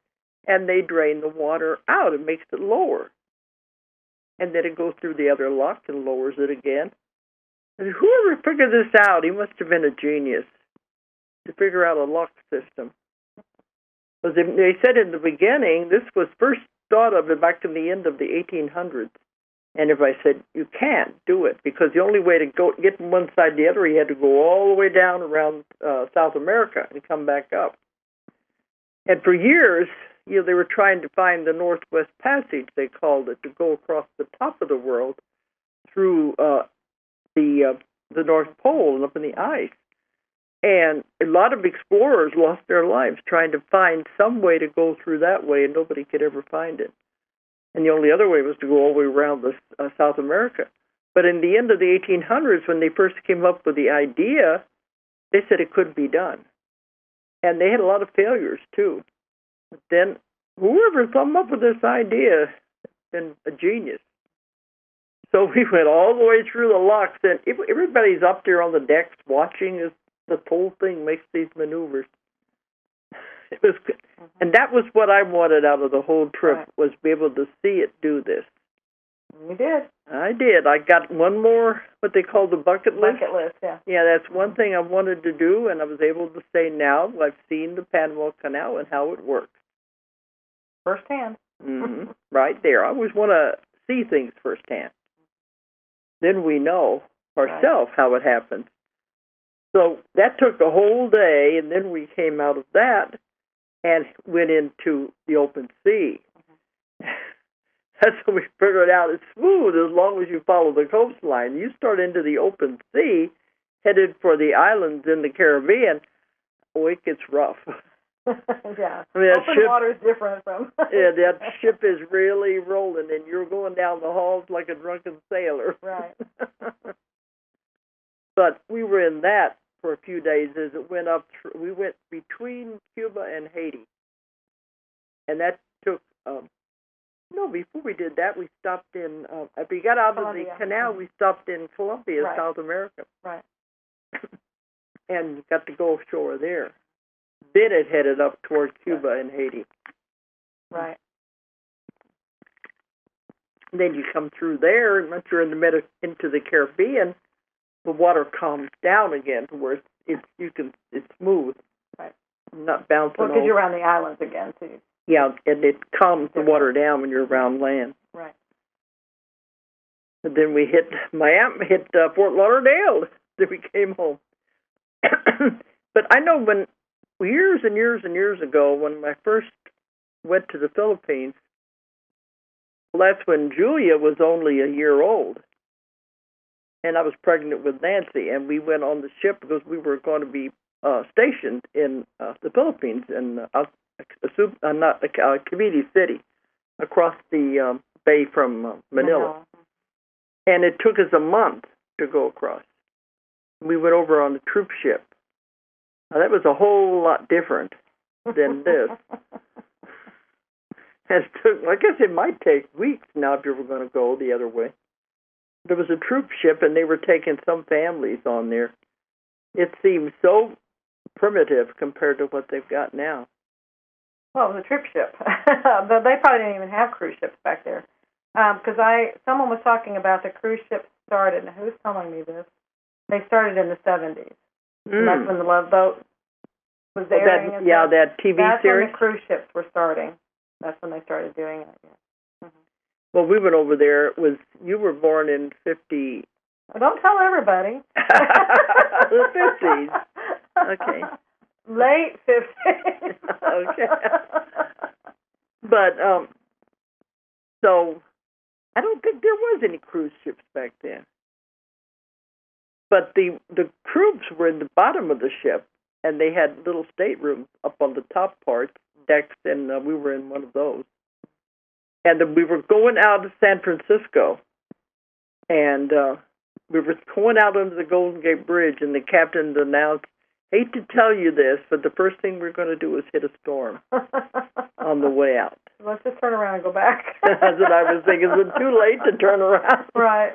Speaker 1: and they drain the water out. It makes it lower. And then it goes through the other lock and lowers it again. And whoever figured this out, he must have been a genius to figure out a lock system. Because they said in the beginning, this was first thought of back in the end of the 1800s. And everybody said, you can't do it, because the only way to get from one side to the other, you had to go all the way down around South America and come back up. And for years, they were trying to find the Northwest Passage, they called it, to go across the top of the world through the North Pole and up in the ice. And a lot of explorers lost their lives trying to find some way to go through that way, and nobody could ever find it. And the only other way was to go all the way around South America. But in the end of the 1800s, when they first came up with the idea, they said it couldn't be done. And they had a lot of failures, too. But then whoever came up with this idea has been a genius. So we went all the way through the locks, and everybody's up there on the decks watching as the whole thing makes these maneuvers. It was, and that was what I wanted out of the whole trip, was be able to see it do this.
Speaker 2: You did.
Speaker 1: I did. I got one more, what they call the bucket list.
Speaker 2: Bucket list, yeah.
Speaker 1: Yeah, that's one thing I wanted to do, and I was able to say now I've seen the Panama Canal and how it works.
Speaker 2: Firsthand.
Speaker 1: Mm-hmm. Right there. I always want to see things firsthand. Then we know ourselves how it happens. So that took a whole day, and then we came out of that and went into the open sea. That's when we figured out it's smooth as long as you follow the coastline. You start into the open sea, headed for the islands in the Caribbean, it gets rough.
Speaker 2: Yeah.
Speaker 1: I mean,
Speaker 2: open water is different from...
Speaker 1: Yeah, that ship is really rolling, and you're going down the halls like a drunken sailor.
Speaker 2: Right.
Speaker 1: But we were in that for a few days as it went up. We went between Cuba and Haiti. And that took, before we did that, we stopped in, if we got out of the canal, we stopped in Colombia, right. South America.
Speaker 2: Right.
Speaker 1: And got to go ashore there. Then it headed up toward Cuba and Haiti.
Speaker 2: Right.
Speaker 1: And then you come through there, and once you're into the Caribbean, the water calms down again to where it's smooth.
Speaker 2: Right.
Speaker 1: Not bouncing.
Speaker 2: Well, because you're around the islands again, too.
Speaker 1: Yeah, and it calms the water down when you're around land.
Speaker 2: Right.
Speaker 1: And then we hit Miami, Fort Lauderdale. Then we came home. But I know when years and years and years ago, when I first went to the Philippines, well, that's when Julia was only a year old. And I was pregnant with Nancy, and we went on the ship because we were going to be stationed in the Philippines, in Cavite City, across the bay from Manila. And it took us a month to go across. We went over on the troop ship. Now, that was a whole lot different than this. I guess it might take weeks now if you were going to go the other way. There was a troop ship, and they were taking some families on there. It seems so primitive compared to what they've got now.
Speaker 2: Well, it was a troop ship. They probably didn't even have cruise ships back there. Because someone was talking about the cruise ship started, and who was telling me this? They started in the 70s. And that's when the Love Boat was airing.
Speaker 1: That TV
Speaker 2: that's
Speaker 1: series.
Speaker 2: That's when the cruise ships were starting. That's when they started doing it. Yeah.
Speaker 1: Well, we went over there. You were born in 50.
Speaker 2: Well, don't tell everybody.
Speaker 1: The 50s. Okay.
Speaker 2: Late 50s.
Speaker 1: Okay. But so I don't think there was any cruise ships back then. But the troops were in the bottom of the ship, and they had little staterooms up on the top part, decks, and we were in one of those. And we were going out of San Francisco, and we were going out under the Golden Gate Bridge, and the captain announced, hate to tell you this, but the first thing we're going to do is hit a storm on the way out.
Speaker 2: Let's just turn around and go back.
Speaker 1: That's what I was thinking. Is it too late to turn around?
Speaker 2: Right.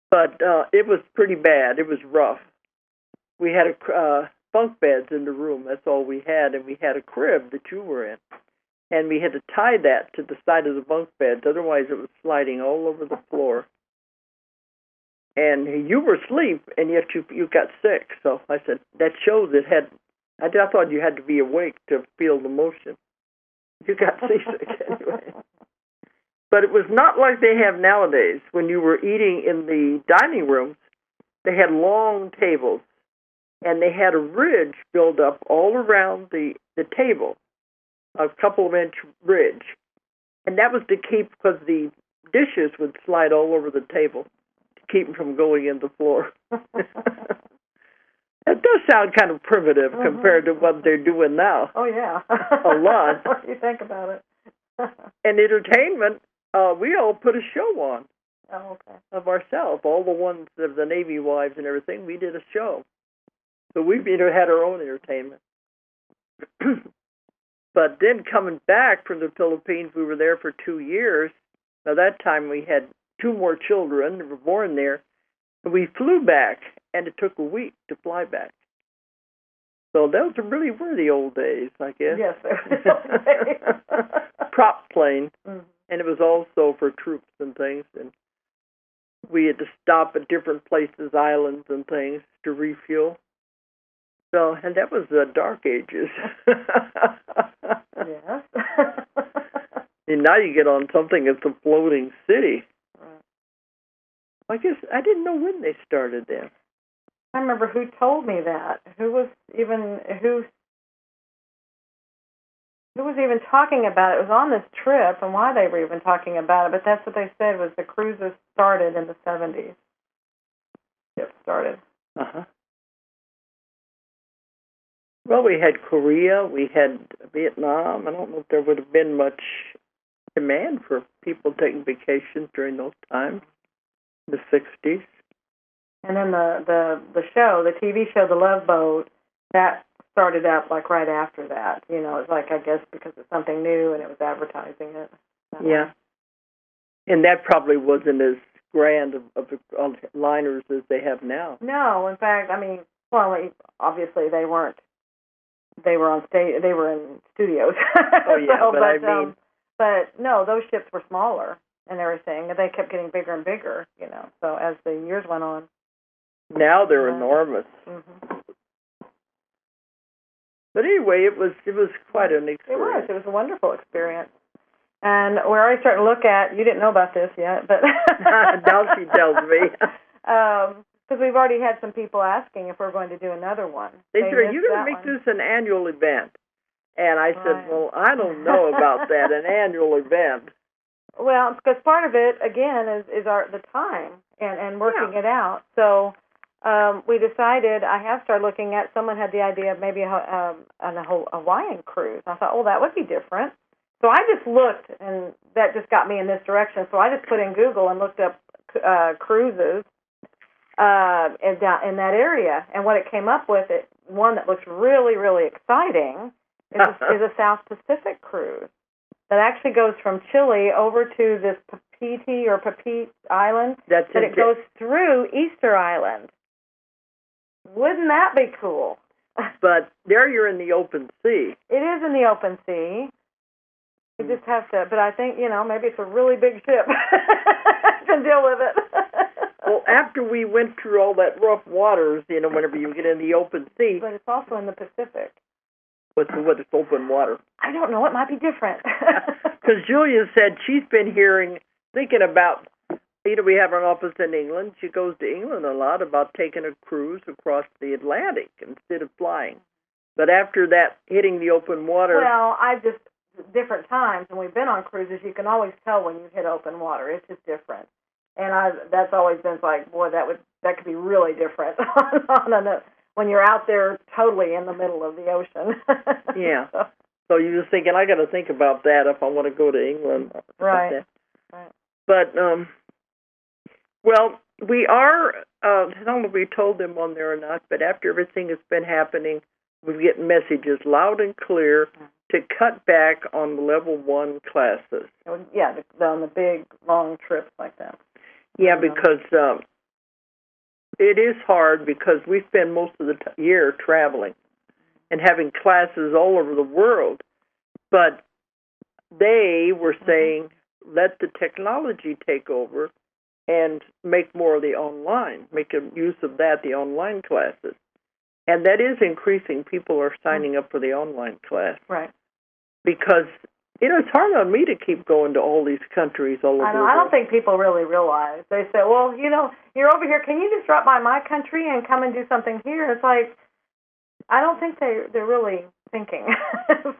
Speaker 1: But it was pretty bad. It was rough. We had bunk beds in the room. That's all we had, and we had a crib that you were in. And we had to tie that to the side of the bunk beds, otherwise it was sliding all over the floor. And you were asleep, and yet you got sick. So I said, that shows it had, I thought you had to be awake to feel the motion. You got seasick anyway. But it was not like they have nowadays. When you were eating in the dining rooms, they had long tables, and they had a ridge built up all around the table, a couple of inch ridge. And that was to keep, because the dishes would slide all over the table, to keep them from going in the floor. That does sound kind of primitive compared to what they're doing now.
Speaker 2: Oh, yeah.
Speaker 1: A lot.
Speaker 2: What do you think about it?
Speaker 1: And entertainment, we all put a show on.
Speaker 2: Oh, okay.
Speaker 1: Of ourselves. All the ones of the Navy wives and everything, we did a show. So we had our own entertainment. But then coming back from the Philippines, we were there for 2 years. By that time, we had 2 more children that were born there. And we flew back, and it took a week to fly back. So those really were the old days, I guess.
Speaker 2: Yes, they were the old days.
Speaker 1: Prop plane.
Speaker 2: Mm-hmm.
Speaker 1: And it was also for troops and things. And we had to stop at different places, islands and things, to refuel. So, and that was the dark ages.
Speaker 2: Yes.
Speaker 1: And now you get on something that's a floating city.
Speaker 2: Right.
Speaker 1: I guess I didn't know when they started that.
Speaker 2: I remember who told me that. Who was even talking about it? It was on this trip, and why they were even talking about it. But that's what they said was the cruises started in the 70s. Ships started.
Speaker 1: Uh-huh. Well, we had Korea, we had Vietnam. I don't know if there would have been much demand for people taking vacations during those times, the 60s.
Speaker 2: And then the show, the TV show, The Love Boat, that started out like right after that. You know, it's like, I guess because it's something new and it was advertising it.
Speaker 1: Yeah. And that probably wasn't as grand of liners as they have now.
Speaker 2: No, in fact, I mean, well, obviously they weren't. They were on stage. They were in studios.
Speaker 1: Oh yeah,
Speaker 2: so,
Speaker 1: but I mean,
Speaker 2: but no, those ships were smaller and everything, and they kept getting bigger and bigger. You know, so as the years went on.
Speaker 1: Now they're enormous.
Speaker 2: Mm-hmm.
Speaker 1: But anyway, it was quite an experience.
Speaker 2: It was a wonderful experience. And we're already starting to look at. You didn't know about this yet, but
Speaker 1: now she tells me.
Speaker 2: Because we've already had some people asking if we're going to do another one.
Speaker 1: They said, are you going to make this an annual event? And I said, well, I don't know about that, an annual event.
Speaker 2: Well, because part of it, again, is the time and working it out. So we decided, I have started looking at, someone had the idea of maybe a Hawaiian cruise. I thought, oh, that would be different. So I just looked, and that just got me in this direction. So I just put in Google and looked up cruises. In that area, and what it came up with, one that looks really, really exciting is a South Pacific cruise that actually goes from Chile over to this Papeete Island. It goes through Easter Island. Wouldn't that be cool?
Speaker 1: But there you're in the open sea.
Speaker 2: It is in the open sea. You just have to, but I think, maybe it's a really big ship to deal with it.
Speaker 1: Well, after we went through all that rough waters, whenever you get in the open sea.
Speaker 2: But it's also in the Pacific.
Speaker 1: What is open water?
Speaker 2: I don't know. It might be different.
Speaker 1: Because Julia said she's been thinking about, we have an office in England. She goes to England a lot, about taking a cruise across the Atlantic instead of flying. But after that, hitting the open water.
Speaker 2: Well, different times, when we've been on cruises, you can always tell when you hit open water. It's just different. And that's always been like, boy, that could be really different when you're out there totally in the middle of the ocean.
Speaker 1: Yeah. So you're just thinking, I got to think about that if I want to go to England.
Speaker 2: Right.
Speaker 1: Like
Speaker 2: right.
Speaker 1: But, well, we are, I don't know if we told them on there or not, but after everything has been happening, we get messages loud and clear to cut back on the level 1 classes.
Speaker 2: Yeah, on the big, long trips like that.
Speaker 1: Yeah, because it is hard because we spend most of the year traveling. and having classes all over the world. But they were saying, let the technology take over and make more of the online, make use of that, the online classes. And that is increasing. People are signing up for the online class.
Speaker 2: Right.
Speaker 1: Because, it's hard on me to keep going to all these countries all over the world.
Speaker 2: I don't think people really realize. They say, well, you're over here. Can you just drop by my country and come and do something here? It's like, I don't think they're really thinking.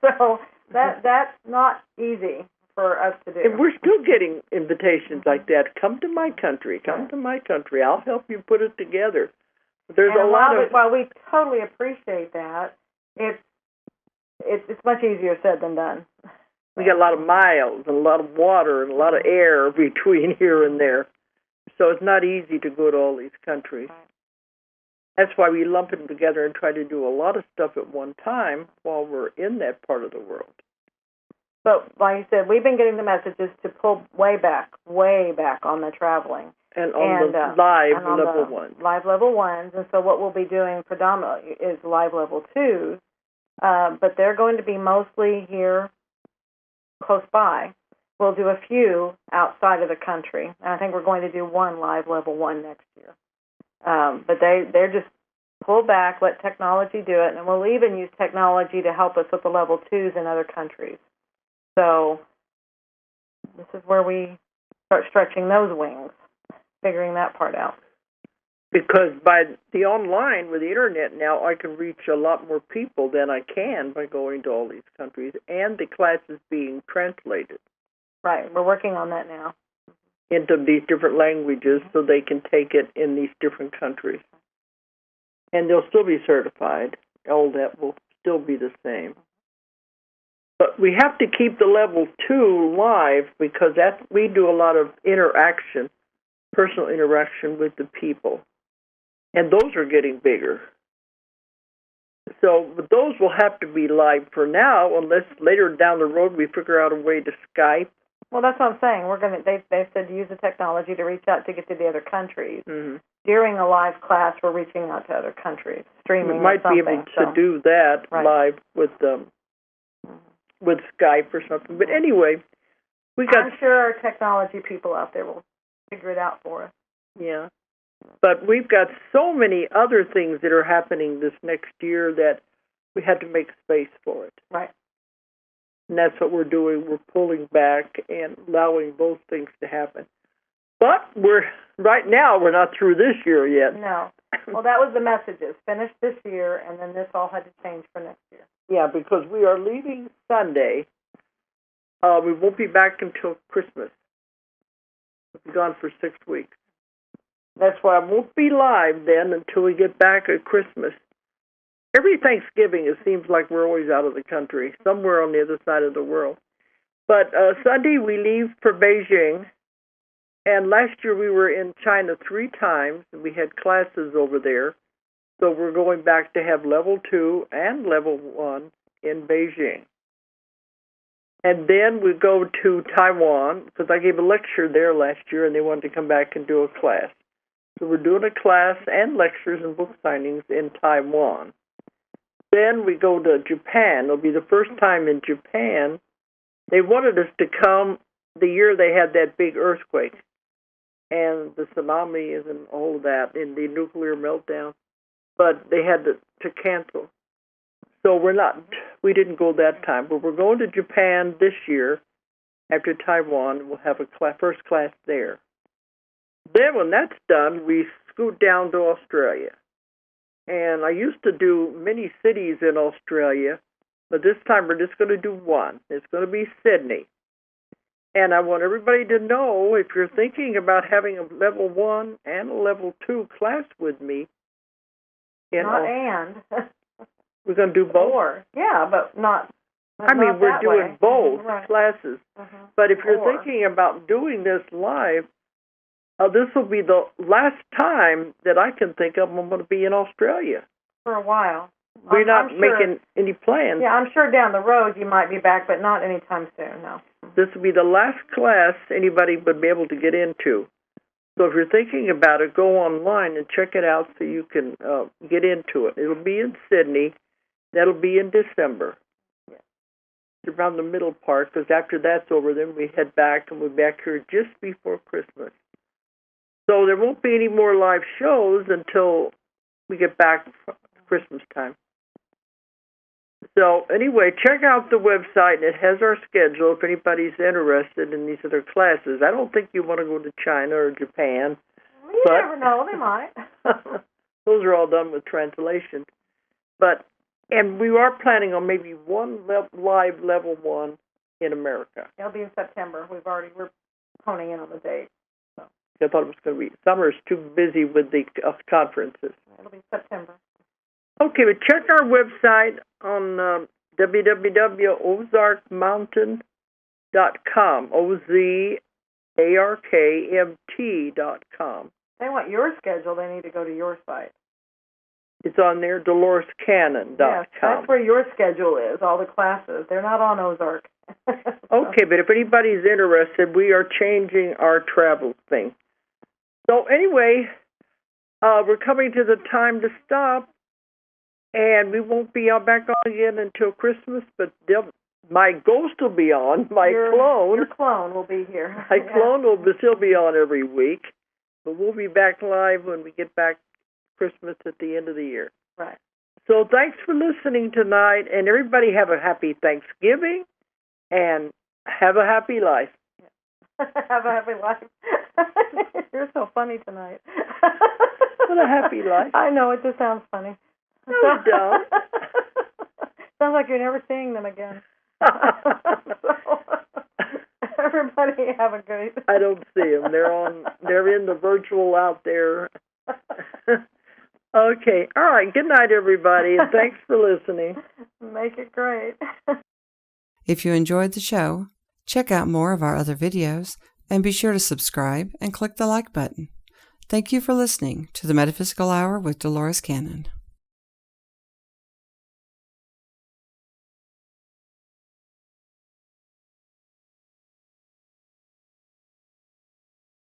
Speaker 2: So that's not easy for us to do.
Speaker 1: And we're still getting invitations like that. Come to my country. Come to my country. I'll help you put it together. There's a lot of...
Speaker 2: While we totally appreciate that, it's much easier said than done.
Speaker 1: We got a lot of miles and a lot of water and a lot of air between here and there. So it's not easy to go to all these countries. That's why we lump them together and try to do a lot of stuff at one time while we're in that part of the world.
Speaker 2: But like you said, we've been getting the messages to pull way back on the traveling.
Speaker 1: And on the live level ones.
Speaker 2: Live level ones. And so what we'll be doing predominantly is live level twos. But they're going to be mostly here close by. We'll do a few outside of the country. And I think we're going to do one live level one next year. But they're just pull back, let technology do it, and we'll even use technology to help us with the level twos in other countries. So this is where we start stretching those wings, figuring that part out.
Speaker 1: Because by the online, with the internet now, I can reach a lot more people than I can by going to all these countries, and the class is being translated.
Speaker 2: Right, we're working on that now.
Speaker 1: Into these different languages so they can take it in these different countries. And they'll still be certified. All that will still be the same. But we have to keep the level 2 live because we do a lot of interaction, personal interaction with the people. And those are getting bigger. So those will have to be live for now unless later down the road we figure out a way to Skype.
Speaker 2: Well, that's what I'm saying. They've said to use the technology to reach out to get to the other countries.
Speaker 1: Mm-hmm.
Speaker 2: During a live class, we're reaching out to other countries, streaming.
Speaker 1: We might be able to do that live with Skype or something. But anyway,
Speaker 2: I'm sure our technology people out there will figure it out for us.
Speaker 1: Yeah. But we've got so many other things that are happening this next year that we had to make space for it.
Speaker 2: Right.
Speaker 1: And that's what we're doing. We're pulling back and allowing those things to happen. But right now we're not through this year yet.
Speaker 2: No. Well, that was the messages. Finish this year, and then this all had to change for next year.
Speaker 1: Yeah, because we are leaving Sunday. We won't be back until Christmas. We'll be gone for 6 weeks. That's why I won't be live then until we get back at Christmas. Every Thanksgiving, it seems like we're always out of the country, somewhere on the other side of the world. But Sunday, we leave for Beijing. And last year, we were in China 3 times, and we had classes over there. So we're going back to have level 2 and level 1 in Beijing. And then we go to Taiwan, because I gave a lecture there last year, and they wanted to come back and do a class. So we're doing a class and lectures and book signings in Taiwan. Then we go to Japan. It'll be the first time in Japan. They wanted us to come the year they had that big earthquake and the tsunamis and all of that in the nuclear meltdown. But they had to cancel. So we didn't go that time. But we're going to Japan this year after Taiwan. We'll have a first class there. Then when that's done, we scoot down to Australia. And I used to do many cities in Australia, but this time we're just going to do one. It's going to be Sydney. And I want everybody to know, if you're thinking about having a level 1 and a level 2 class with me.
Speaker 2: We're
Speaker 1: going to do both.
Speaker 2: Or, yeah, but not
Speaker 1: we're doing both classes.
Speaker 2: Mm-hmm.
Speaker 1: But if you're thinking about doing this live, this will be the last time that I can think of I'm going to be in Australia.
Speaker 2: For a while.
Speaker 1: We're not making any plans.
Speaker 2: Yeah, I'm sure down the road you might be back, but not anytime soon, no.
Speaker 1: This will be the last class anybody would be able to get into. So if you're thinking about it, go online and check it out so you can get into it. It'll be in Sydney, That'll be in December.
Speaker 2: Yeah.
Speaker 1: It's around the middle part, because after that's over, then we head back, and we're back here just before Christmas. So there won't be any more live shows until we get back Christmas time. So anyway, check out the website. It has our schedule if anybody's interested in these other classes. I don't think you want to go to China or Japan.
Speaker 2: You never know. They might.
Speaker 1: Those are all done with translation. And we are planning on maybe one live level 1 in America.
Speaker 2: It'll be in September. We're honing in on the date. So.
Speaker 1: I thought it was going to be, summer is too busy with the conferences.
Speaker 2: It'll be September. Okay,
Speaker 1: but check our website on www.ozarkmountain.com, OZARKMT.com.
Speaker 2: They want your schedule. They need to go to your site.
Speaker 1: It's on there, DoloresCannon.com.
Speaker 2: Yes, that's where your schedule is, all the classes. They're not on Ozark.
Speaker 1: Okay, but if anybody's interested, we are changing our travel thing. So anyway, we're coming to the time to stop, and we won't be back on again until Christmas, but my ghost will be on, clone.
Speaker 2: Your clone will be here.
Speaker 1: My clone will still be on every week, but we'll be back live when we get back Christmas at the end of the year.
Speaker 2: Right.
Speaker 1: So thanks for listening tonight, and everybody have a happy Thanksgiving, and have a happy life.
Speaker 2: Have a happy life. You're so funny tonight.
Speaker 1: What a happy life.
Speaker 2: I know, it just sounds funny.
Speaker 1: No, it don't.
Speaker 2: Sounds like you're never seeing them again. Everybody have a great...
Speaker 1: I don't see them. They're in the virtual out there. Okay. All right. Good night, everybody, and thanks for listening.
Speaker 2: Make it great.
Speaker 4: If you enjoyed the show, check out more of our other videos and be sure to subscribe and click the like button. Thank you for listening to the Metaphysical Hour with Dolores Cannon.